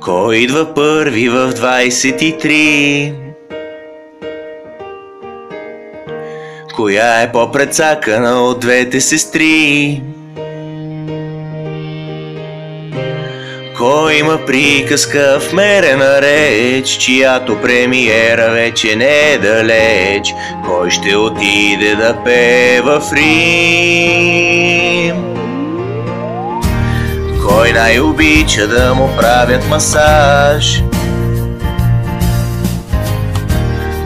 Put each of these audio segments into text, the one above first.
Кой идва първи в 23? Коя е по-прецакана от двете сестри? Кой има приказка в мерена реч, чиято премиера вече не е далеч? Кой ще отиде да пее в Рим? Кой най-обича да му правят масаж?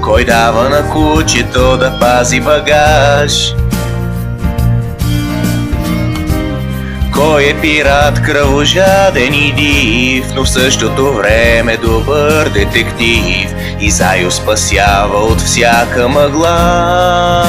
Кой дава на кучето да пази багаж? Кой е пират, кръвожаден и див, но в същото време добър детектив и Зайо спасява от всяка мъгла?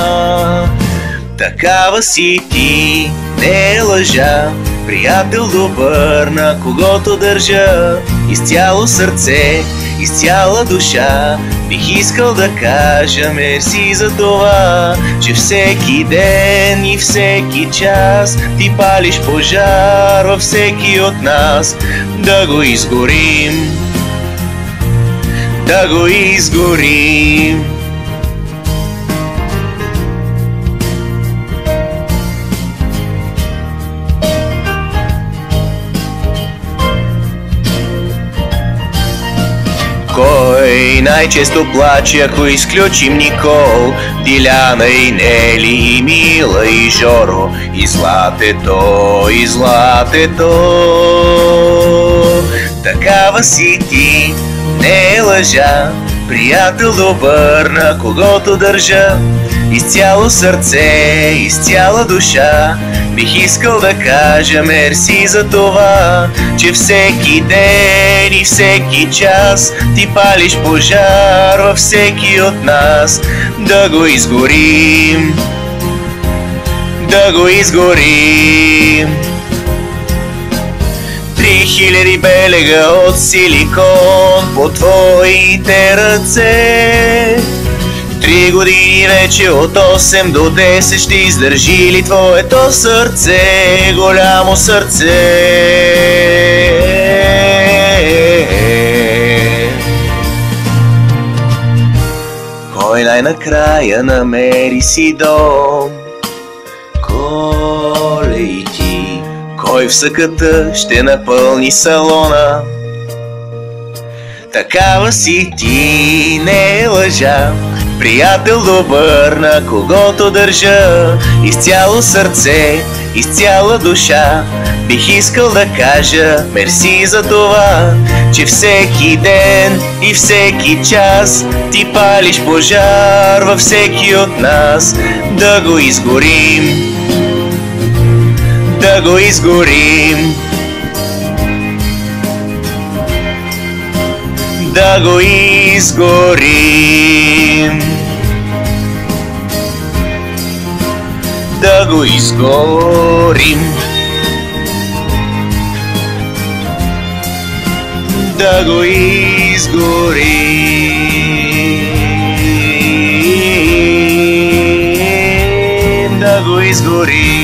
Такава си ти, не е лъжа, приятел добър, на когото държа изцяло сърце, из цяла душа. Бих искал да кажа мерси за това, че всеки ден и всеки час ти палиш пожар във всеки от нас. Да го изгорим, да го изгорим. Кой най-често плаче, ако изключим Никол, Диляна и Нели, и Мила и Жоро, и Златето, и Златето? Такава си ти, не е лъжа, приятел добър, на когото държа изцяло сърце, из цяла душа. Бих искал да кажа мерси за това, че всеки ден и всеки час ти палиш пожар във всеки от нас. Да го изгорим, да го изгорим. 3000 белега от силикон по твоите ръце. 3 години вече от 8 до 10 ще издържи ли твоето сърце, голямо сърце? Кой най-накрая намери си дом? Коле и ти. Кой в съката ще напълни салона? Такава си ти, не е лъжа, приятел добър, на когото държа изцяло сърце, из цяла душа. Бих искал да кажа мерси за това, че всеки ден и всеки час ти палиш пожар във всеки от нас. Да го изгорим, да го изгорим. Да го изгорим, да го изгорим, да го изгорим, да го изгорим.